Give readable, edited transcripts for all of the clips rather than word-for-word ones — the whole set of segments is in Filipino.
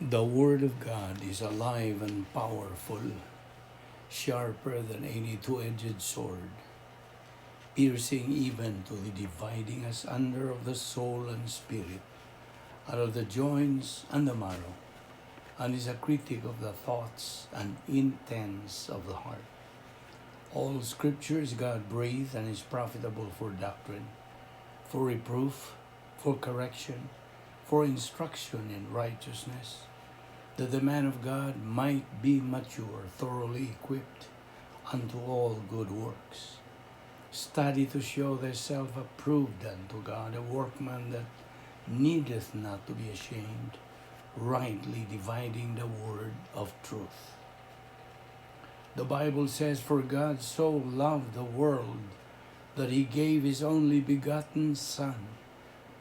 The Word of God is alive and powerful, sharper than any two-edged sword, piercing even to the dividing asunder of the soul and spirit, out of the joints and the marrow, and is a critic of the thoughts and intents of the heart. All Scripture is God-breathed and is profitable for doctrine, for reproof, for correction, for instruction in righteousness, that the man of God might be mature, thoroughly equipped unto all good works. Study to show thyself approved unto God, a workman that needeth not to be ashamed, rightly dividing the word of truth. The Bible says, "For God so loved the world that he gave his only begotten Son,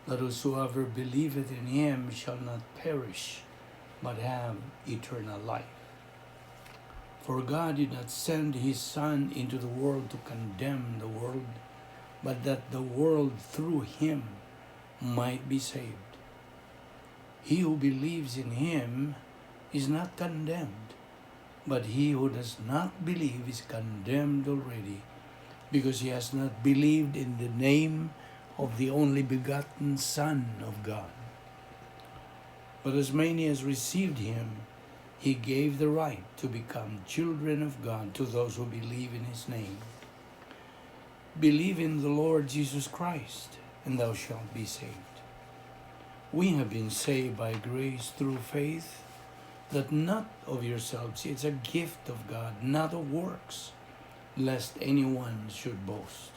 that whosoever believeth in him shall not perish, but have eternal life." For God did not send his Son into the world to condemn the world, but that the world through him might be saved. He who believes in him is not condemned, but he who does not believe is condemned already, because he has not believed in the name of the only begotten Son of God. But as many as received him, he gave the right to become children of God to those who believe in his name. Believe in the Lord Jesus Christ, and thou shalt be saved. We have been saved by grace through faith, that not of yourselves, it's a gift of God, not of works, lest anyone should boast.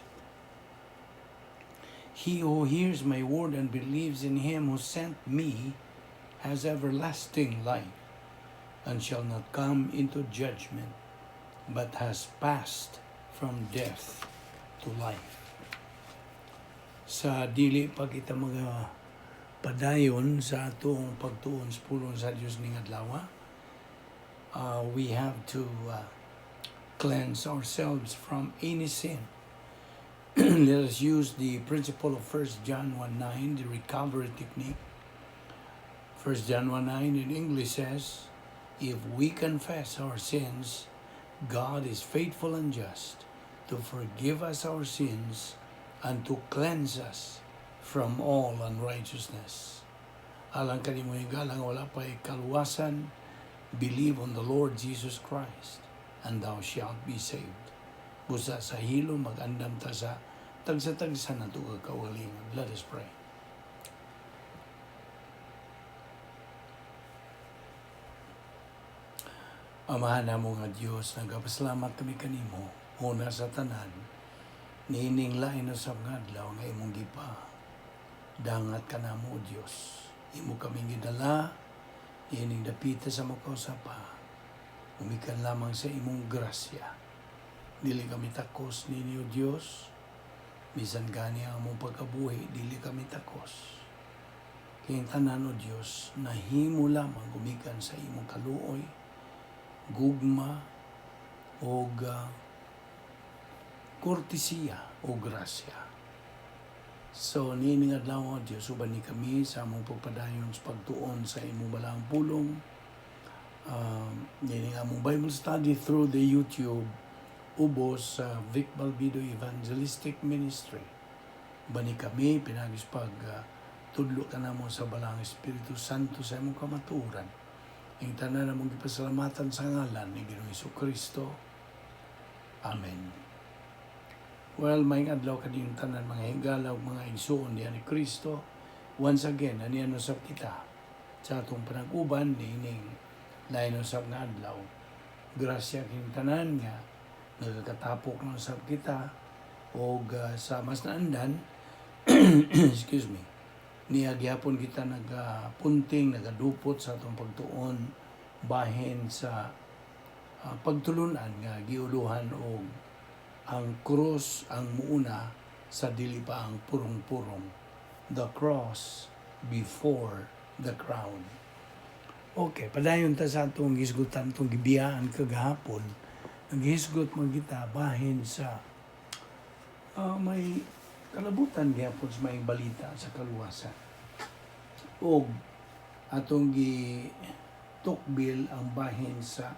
He who hears my word and believes in him who sent me has everlasting life, and shall not come into judgment, but has passed from death to life. Sa dili pa kita mga padayon sa atong pagtuon sa pulong sa Dios ning adlaw, we have to cleanse ourselves from any sin. Let us use the principle of 1 John 1:9, the recovery technique. 1 John 1:9 in English says, "If we confess our sins, God is faithful and just to forgive us our sins and to cleanse us from all unrighteousness." Alang kanimo higalang wala pa kaluwasan, believe on the Lord Jesus Christ, and thou shalt be saved. Busa sa hilo mag-andam ta sa tagsa-tagsa na ito kakawalingan. Let us pray. Amahan namo nga Dios, nagapasalamat kami kanimo, una sa tanan, niining lain sa mga adlaw nga imong gipa. Dangat ka namo, O Dios. Imo kaming gidala, ining dapita sa makausapa. Umikan lamang sa imong grasya. Dili kami takos ninyo, Dios. Bisan gani ang among pagkabuhi, dili kami takos. Kayong tanan, O Dios, nahimo lamang gumikan sa imong kaluoy, gugma, o kortesiya o grasya. So, nining adlaw, Diyos, uban ni kami sa among pagpadayon sa pagtuon sa imong balang pulong. Nining among Bible study through the YouTube, ubos sa Vic Balbido Evangelistic Ministry. Uban ni kami, pinagis tudlo ka namo sa balang Espiritu Santo sa imong kamaturan. Ang tanan na mong ipasalamatan sa ngalan ni Ginoong Jesucristo. Amen. Well, may adlaw kaniyong tanan, mga higala o mga igsuon niya ni Kristo. Once again, aniyan usap kita sa atong panag-uban ni ining lain usap nga adlaw. Grasya kayong tanan nga, nagkakatapok ng usap kita o sa mas naandan, excuse me, niya gyapon kita nagapunting, nagadupot sa atong pagtuon bahin sa pagtulunan nga giuluhan og ang krus ang muuna sa dili pa ang purong-purong. The cross before the crown. Okay, padayon ta sa atong gisgutan, itong gibiyaan kagahapon. Naghisgot mo kita bahin sa may kalabutan gyapon sa may balita sa kaluwasan. O atong tukbil ang bahin sa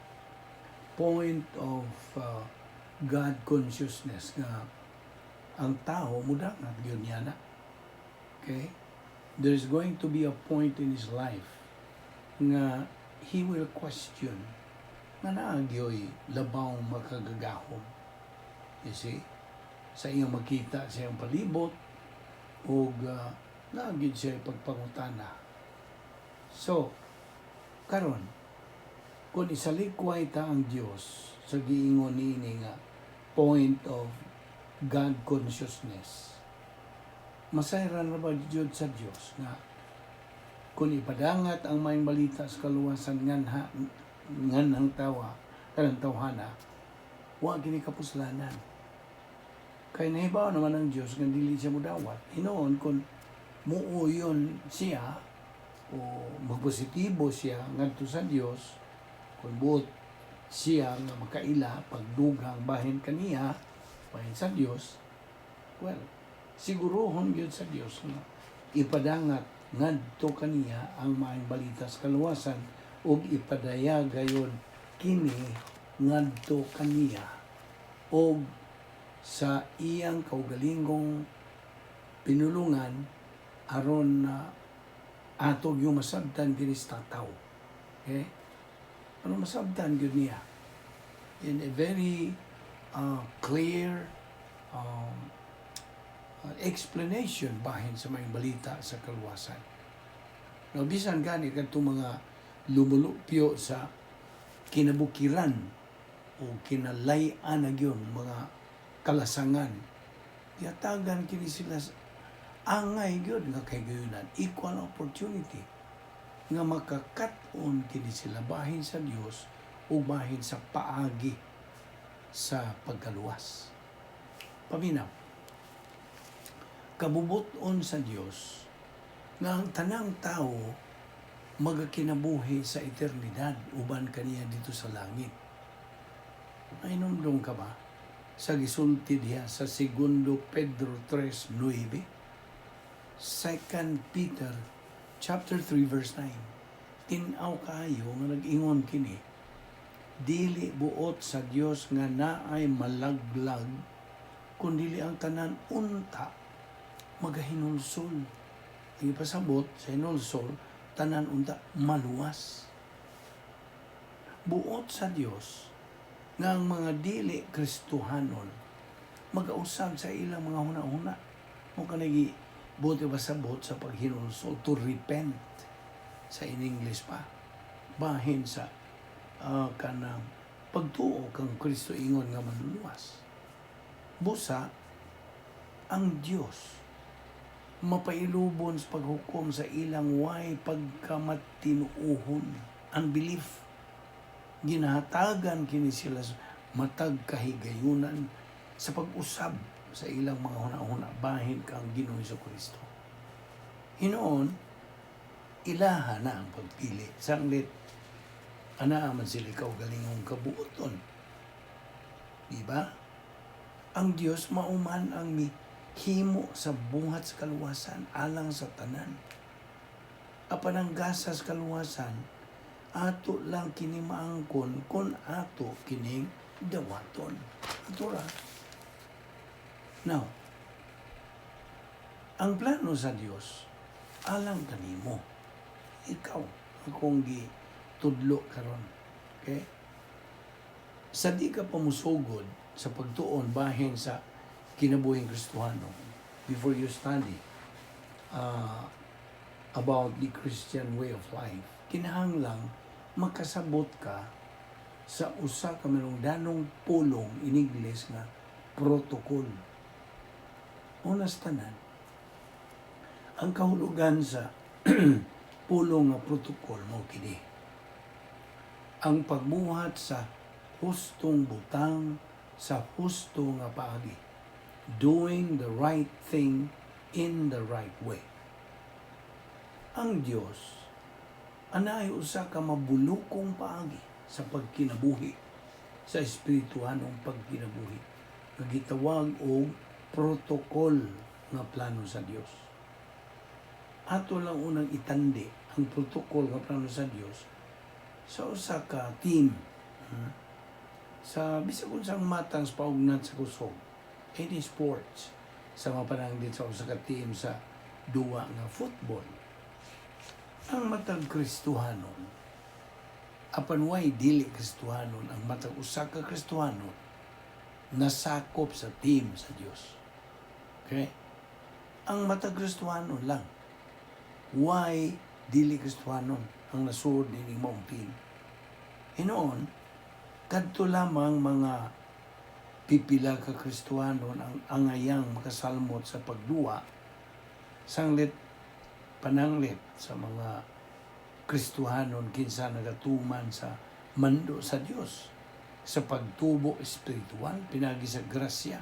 point of God consciousness nga ang tao mudangat yun yana. Okay? There is going to be a point in his life nga he will question nga naagyoy labaw makagagahom. You see? Sa iyang makita sa iyang palibot o naagyoy siya pagpangutana. So, karon kung isalikway ta ang Dios sa giingon niini nga point of God consciousness, masayran na ba jud sa Dios nga kung ipadangat ang maayong balita sa kaluwasan nganhang tawa kanang tawhana, wa gini kapuslanan. Kay nahibaw naman ang Dios nga dili siya mudawat. Hinoon kung muuyon siya o magpositibo siya ngadto sa Dios, kung buot siya nga makaila pagdugang bahin kaniya bahin sa Dios, well, sigurohon gyud sa Dios nga ipadangat ngadto kaniya ang maayong balita sa kaluwasan ug ipadaya gayon kini ngadto kaniya og sa iyang kaugalingong pinulungan aron na atog yung masabtan kini sa tao. Okay? Ano masabtan gyud niya? In a very clear explanation bahin sa may balita sa kaluwasan. Now, bisan gani kadtong mga lumulupyo sa kinabukiran o kinalayan na yun, mga kalasangan, yatagan kini sila angay yun nga kaygayonan, equal opportunity nga makakat-on kini sila bahin sa Dios o bahin sa paagi sa pagkaluwas. Paminaw, kabubuton sa Dios nga ang tanang tao magakinabuhi sa eternidad uban kaniya dito sa langit. Ay numdum ka ba sa gisulti diha sa 2 Pedro 3:9, 2 Peter chapter 3 verse 9. Tinaw kayo nga nag-ingon kini, dili buot sa Dios nga naay malaglag kundi ang tanan unta magahinulsol. Ipasabot sa hinulsol tanan unta maluwas. Buot sa Dios nga ang mga dili Kristohanon mag-ausab sa ilang mga huna-huna. Mo kanagi buti pasabot sa paghinulsol, to repent sa in English pa. Bahin sa kanang pagtuo kang Kristo ingon nga manluwas. Busa ang Dios mapailubon sa paghukom sa ilang way pagkamatinuuhon, unbelief. Ginahatagan kini sila matag kahigayunan sa pag-usab sa ilang mga huna-huna bahin kang Ginoo Kristo. Hinoon, ilaha na ang pagpili. Sanglit, anaaman sila kaugalingong kabuoton. Diba? Ang Diyos mauman ang himo sa buhat sa kaluwasan alang sa tanan. Apan ang gasa sa kaluwasan, ato lang kini maangkon kun ato kining dawaton. Ato ra. Now, ang plano sa Dios alang kanimo. Ikaw akong gitudlo karon. Okay? Sa di ka pamusugod sa pagtuon bahin sa kinabuhing Kristohano, before you study about the Christian way of life, kinahanglang makasabot ka sa usa ka manungdanong pulong in English nga protocol. Unas tanan, ang kahulugan sa pulong nga protocol mo kini ang pagbuhat sa hustong butang sa husto nga paagi, doing the right thing in the right way. Ang Dios anay usa ka mabulukong paagi sa pagkinabuhi, sa espirituhanong pagkinabuhi nga gitawag og protocol nga plano sa Dios. Ato lang unang itandi ang protocol nga plano sa Dios sa usa ka team. Hmm? Sa bisag unsang matang sa paugnat sa kusog, any sports, sa mapanang din sa usa ka team sa duwa nga football. Ang matag Kristohanon, apan way dili Kristohanon, ang matag usa ka Kristohanon nasakop sa team sa Dios. Okay? Ang matag Kristohanon lang, why dili Kristohanon ang nasud ni mong team. Hinoon, kadto lamang mga pipila ka Kristohanon ang angayang makasalmot sa pagduwa, sanglit pananglit sa mga Kristohanon kinsa nagatuman sa mando sa Dios, sa pagtubo espiritual, pinagi sa grasya,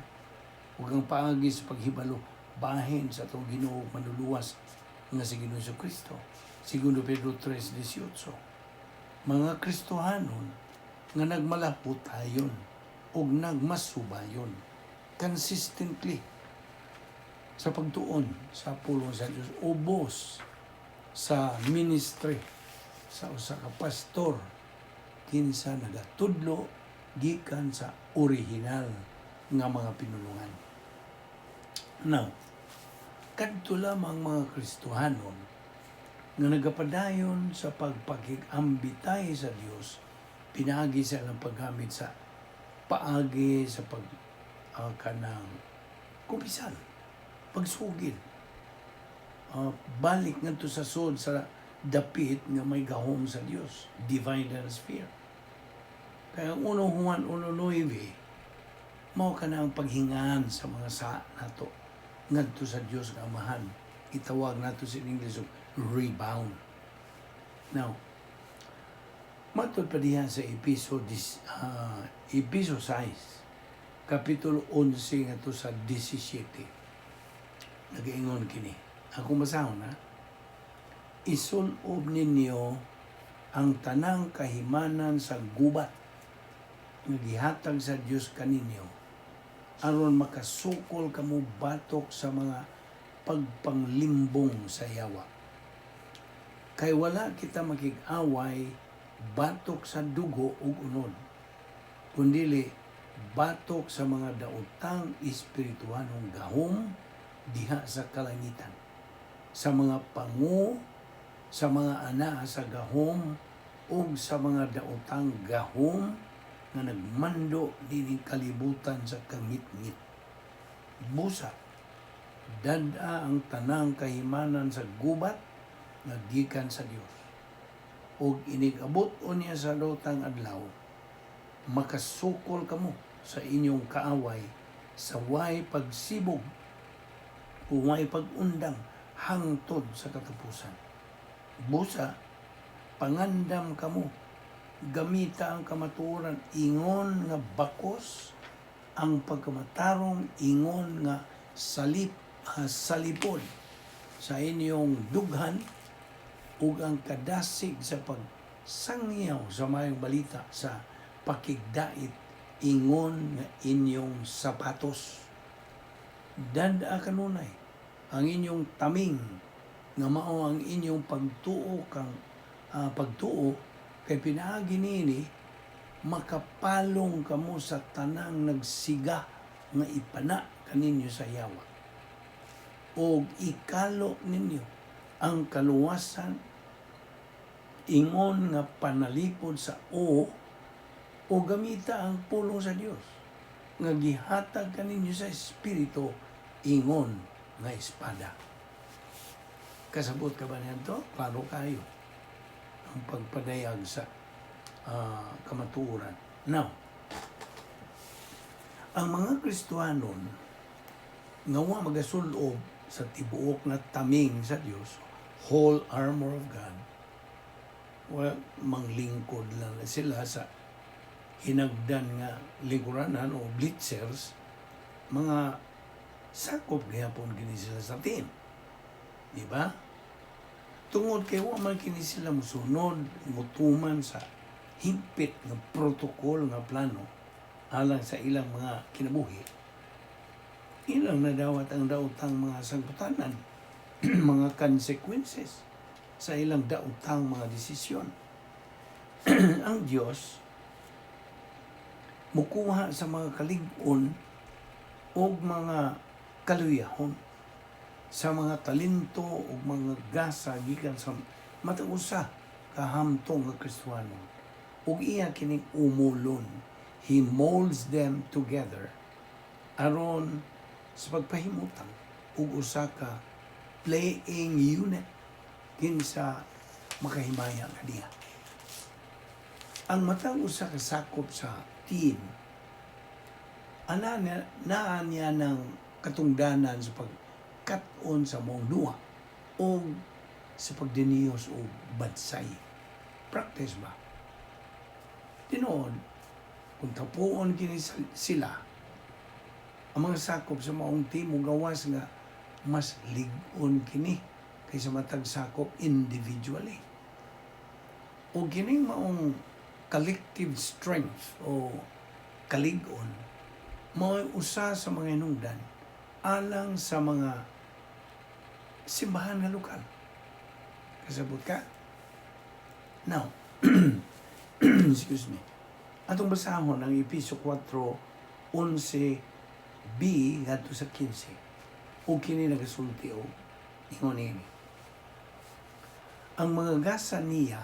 ug ang paagi sa paghibalo bahin sa atong Ginoo manluluwas nga si Ginoo Kristo. Segundo Pedro 3:18. Mga Kristohanon nga nagmalahutayon ug nagmasubayon consistently sa pagtuon sa pulong sa Dios, ubos sa ministry sa usa ka pastor kinsa nagatudlo gikan sa original nga mga pinulungan. Now, kadto lamang mga Kristohanon nga nagapadayon sa pagpakig-ambitay sa Dios, pinagi sa ilang paggamit sa paagi sa kanang kumpisan, pagsugil, balik ngadto sa sod sa dapit nga may gahom sa Dios, divine sphere. Kaya 1 Juan 1:9, mao ka na ang paghingaan sa mga sa nato ngadto sa Dios nga Amahan. Itawag nato sa English rebound. Now, matod pa diha sa Episo 6, Kapitulo 11 ngadto sa 17. Nag-ingon kini. Ako masahon na. Isulob ninyo ang tanang kahimanan sa gubat nga gihatag sa Dios kaninyo aron makasukol kamo batok sa mga pagpanglimbong sa yawa. Kay wala kita makig-away batok sa dugo ug unod, kundili batok sa mga daotang espirituhanong gahom diha sa kalangitan, sa mga pangu, sa mga ana sa gahom ug sa mga daotang gahom nga nagmando dining kalibutan sa kangit-ngit. Busa, dada ang tanang kahimanan sa gubat nga gikan sa Dios. Ug inigabot niya sa daotang adlaw, makasukol kamo sa inyong kaaway sa way pagsibog o way pag-undang hangtod sa katapusan. Busa, pangandam kamo, gamita ang kamatuoran, ingon nga bakos, ang pagkamatarong ingon nga salipod sa inyong dughan, ug ang kadasig sa pagsangyaw sa mayong balita sa pakigdait, ingon nga inyong sapatos. Dada kanunay ang inyong taming nga mao ang inyong pagtuo kay pinaagi nini makapalong kamo sa tanang nagsiga nga ipana kaninyo sa yawa, o ikalo ninyo ang kaluwasan, ingon nga panalipod sa o gamita ang pulong sa Dios nga gihatag kaninyo sa espiritu, ingon nga espada. Kasabot ka ba niyan to? Klaro kayo ang pagpadayag sa kamatuoran. Now, ang mga Kristohanon nga wa magasulob sa tibuok na taming sa Dios, whole armor of God, well, manglingkod lang na sila sa hinagdan nga lingkuranan o blitzers, mga sakop gayapon kini sila sa team. Di ba? Tungod kay wa man kini sila musunod, mutuman sa higpit nga protokol nga plano alang sa ilang mga kinabuhi. Ilang nadawat ang daotang mga sangputanan, mga consequences sa ilang daotang mga desisyon. ang Dios mukuha sa mga kalig-on o mga kaluyahon, sa mga talento o mga gasa gikan sa matag usa kahamtong nga Kristiyano, ug iya kining umulon. He molds them together aron sa pagpahimutang ug usa ka playing unit kinsa makahimaya kaniya. Ang matang usa ka sakop sa team, naa niya ng katungdanan sa pagkat-on sa mong duha o sa pagdiniyos o badsay. Practice ba? Tinood, kung tapuon kini sila, ang mga sakop sa maong team o gawas nga mas lig-on kini kaysa matag sakop individually. O kining maong collective strength o kalig-on mao usa sa mga hinungdan alang sa mga simbahan nga lokal. Kasabot ka? Now, excuse me. Atong basahon ang Episo 4:11b ngadto sa 15. O kini nagasulti o ingon ini. Ang mga gasa niya,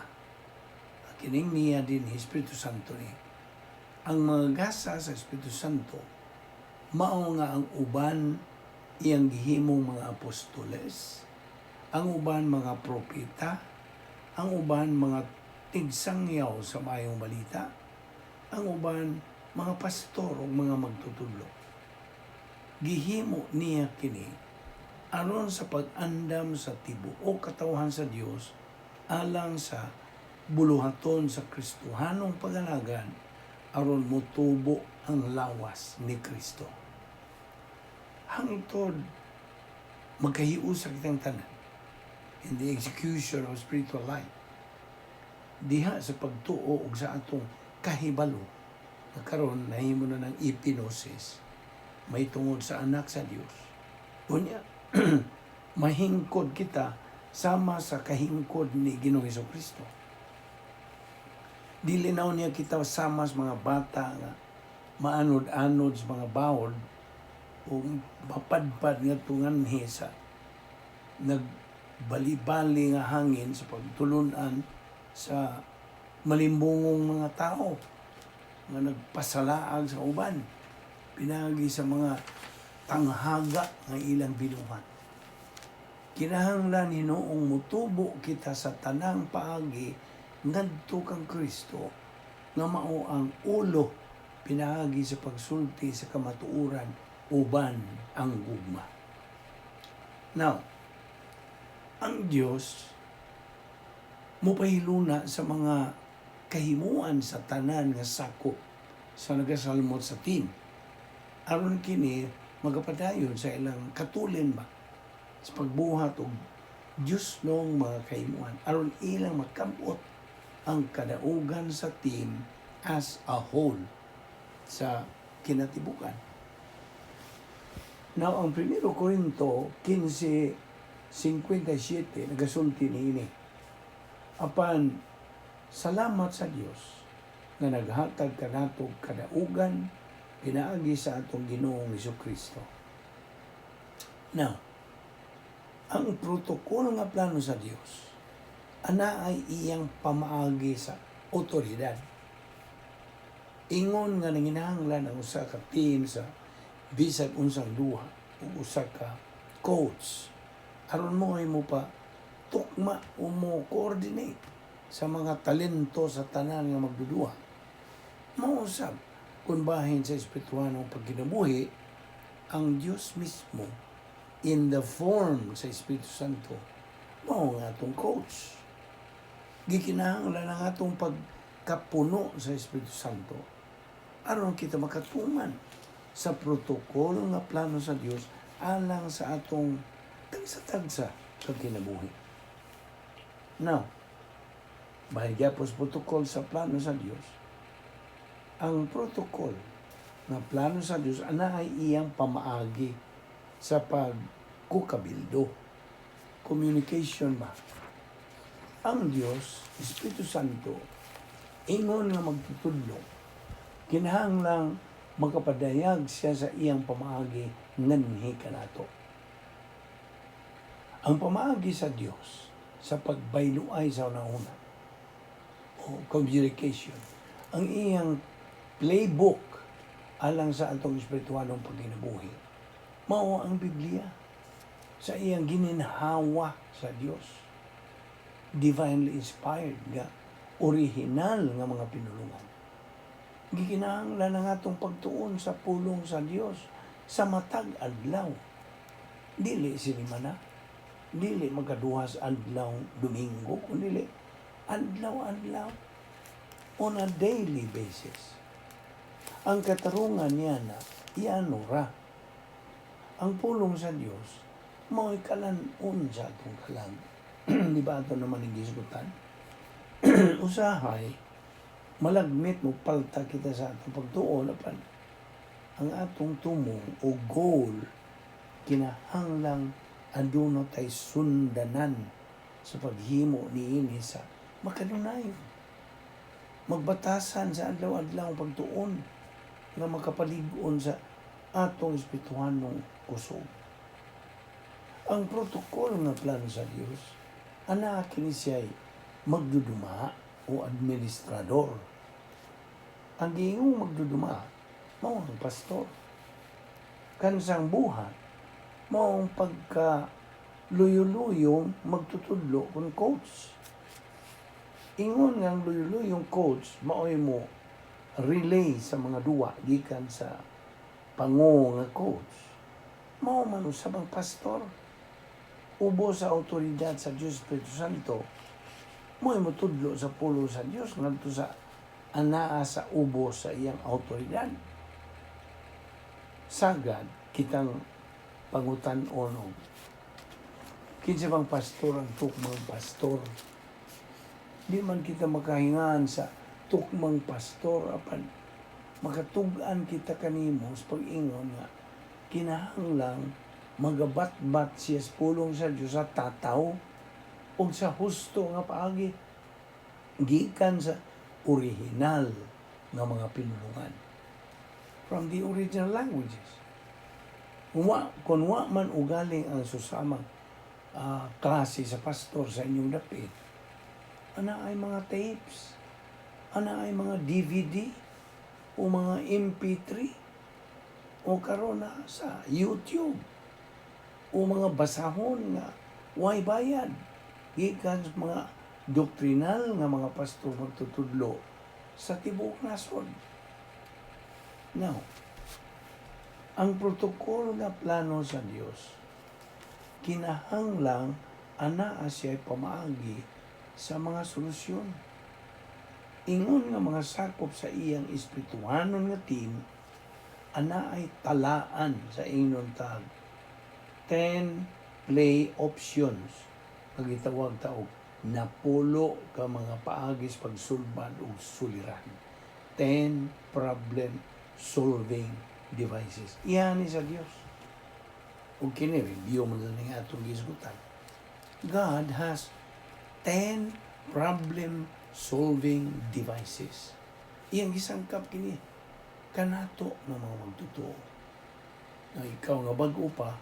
kining niya din Espiritu Santo ni. Ang mga gasa sa Espiritu Santo mao nga ang uban iyang gihimong mga apostoles, ang uban mga propeta, ang uban mga tigsangyaw sa maayong balita, ang uban mga pastor o mga magtutudlo. Gihimo niya kini aron sa pag-andam sa tibuok katawhan sa Dios alang sa buluhaton sa Kristohanong paganagan aron motubo ang lawas ni Kristo. Hangtod magkahiusa kitang tanan in the execution of spiritual life. Diha sa pagtuo og sa atong kahibalo na karon nahimo na ng epinosis, may tungod sa anak sa Dios. Unya, mahingkod kita sama sa kahingkod ni Ginoong Hesukristo. Dili na niya kita sama sa mga bata nga maanod-anod sa mga bawod o mapadpad nga tunganhi sa nagbali-bali nga hangin sa pagtulunan sa malimbungong mga tao nga nagpasalaag sa uban pinagi sa mga tanghaga nga ilang binuhat. Kinahanglan hinuong mutubo kita sa tanang paagi ngadto kang Kristo nga mao ang ulo pinagi sa pagsulti sa kamatuoran uban ang gugma. Now, ang Dios mupahiluna sa mga kahimuan sa tanan nga sakop sa nagasalmot sa team. Aron kini magapadayon sa ilang katulin ba sa pagbuhat og Dios nung mga kahimuan aron ilang magkamot ang kadaugan sa team as a whole sa kinatibukan. Now, ang 1 Corinto 15:57 nagasulti niini. Apan salamat sa Dios nga naghatag kanatog kadaugan pinaagi sa atong Ginoong Hesukristo. Now, ang protokolo nga plano sa Dios ana ay iyang pamaagi sa otoridad. Ingon nga nanginahanglan ang usa ka team sa bisag unsang duha o usa ka coach aron mo ay mo pa tukma o mo coordinate sa mga talento sa tanan nga magduduha. Mausab kung bahin sa espirituhanong pagkinabuhi ang Diyos mismo in the form sa Espiritu Santo mao nga atong coach. Gikinahanglan ang atong pagkapuno sa Espiritu Santo aron kita makatuman sa protokolo nga plano sa Dios alang sa atong tagsa-tagsa pagkinabuhi. Now, bahigya po sa protokol sa plano sa Dios, ang protokol na plano sa Dios ana ay iyang pamaagi sa pagkukabildo. Communication ba? Ang Dios, Espiritu Santo, Ingon nga magtutudlo, kinahanglang makapadayag siya sa iyang pamaagi nganhi kanato. Ang pamaagi sa Dios sa pagbayloay sa una-una o communication, ang iyang playbook alang sa atong espiritualong pagkinabuhi, mao ang Biblia sa iyang gininhawa sa Dios, divinely inspired nga original nga mga pinulungan. Gikinahanglan ang atong pagtuon sa pulong sa Dios sa matag adlaw. Dili sinimana, dili magaduhas adlaw Domingo, kundi adlaw-adlaw on a daily basis. Ang katarungan niya na iano ra. Ang pulong sa Dios mao'y kalanon sa atong kalag. Di ba ito naman ang gisgutan? Usahay, malagmit mo palta kita sa atong pagtuon apan ang atong tumong o goal kinahanglang aduna tay sundanan sa paghimo niini sa makanunayon. Magbatasan sa adlaw-adlaw pagtuon nga makapalig-on sa atong espirituhanong kusog. Ang protokol nga plano sa Dios, ana kini siya'y magduduma o administrador. Ang gingong magduduma, mao ang pastor. Kansang buhat, mao ang pagka luyo-luyong magtutudlo kung coach. Ingon nga ang luyo-luyong coach, mao'y mo relay sa mga duwa gikan sa pango nga coach. Mao man usabang pastor, ubo sa autoridad sa Diyos Espiritu Santo, mo'y mutudlo sa pulo sa Diyos ngadto sa anaa sa ubo sa iyang autoridad. Sagad kitang pangutan-on og kinsa bang pastor ang tukmang pastor. Di man kita makahingan sa tukmang pastor apan makatug-an kita kanimo sa pag-ingon nga kinahanglang magabat-bat siya sa pulong sa Diyos sa tataw o sa husto nga paagi gikan sa original nga mga pinulungan from the original languages. Kung wa man ugaling ang susamang klase sa pastor sa inyong dapit, ana ay mga tapes, ana ay mga DVD o mga MP3 o karon na sa YouTube o mga basahon nga way bayad gikan sa mga doctrinal nga mga pastor magtutudlo sa tibuok nasod. Now, ang protokol nga plano sa Dios kinahanglang anaa siya pamaagi sa mga solusyon. Ingon nga mga sakop sa iyang espirituhanon nga team, ana ay talaan sa inon tag 10 play options pagitawag taog napulo ka mga paagis pagsulbad o suliran. 10 problem solving devices. Iyan ni sa Dios. O kini review mo na nga itong gisgutan. God has 10 problem solving devices. Iyang gisangkap kini kanato ng mga magtutoo. Na ikaw nga bago pa,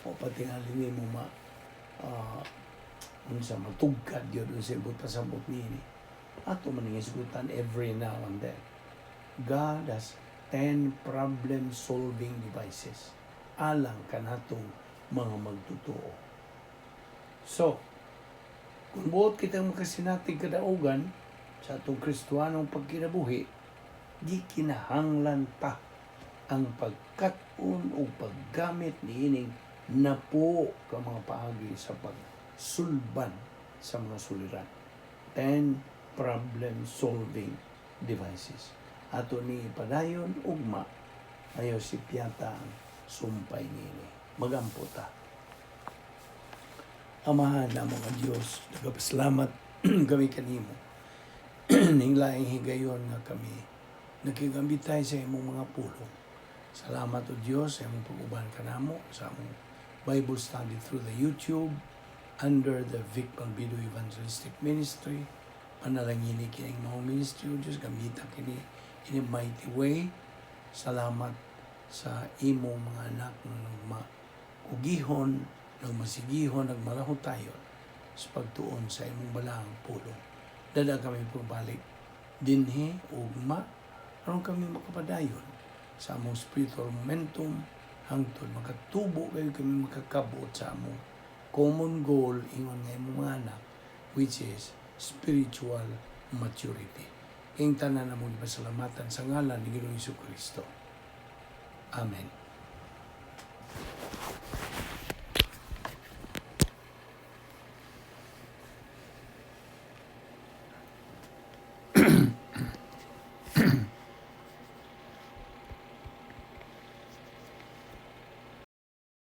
o pati nga lini mo unsa matugkad yun sa ibot pasabot nini. Ato man gisgutan every now and then. God has 10 problem solving devices alang kanatong mga magtutoo. So, kung buot kitang makasinatig kadaugan sa atong Kristiyanong pagkinabuhi, di kinahanglan pa ang pagkat-on o paggamit niining napo ka mga paagi sa pagsulban sa mga suliran. 10 problem solving devices. Ato ni padayon ugma ayo si piyata ang sumpay nini. Magampo ta. Amahan na mga Diyos, nagapasalamat kami kanimo. Ninglaing higayon nga kami nakigambitay sa imong mga pulong. Salamat o Diyos sa imong pag-uban kanamo sa among Bible study through the YouTube under the Balbido Evangelistic Ministry. Panalangin kini mga ministry o Diyos, gamita kini in a mighty way. Salamat sa imong mga anak na nagmaugihon, nagmasigihon, nagmalahot tayo sa pagtuon sa imong balahang pulong. Dada kami pabalik dinhi ugma aron kami makapadayon sa among spiritual momentum hangtod makatubo kayo kami makakabot sa among common goal ingon nga imong mga anak, which is spiritual maturity. Ing tanan namong ipasalamatan sa ngalan ni Ginoong Jesu Kristo. Amen.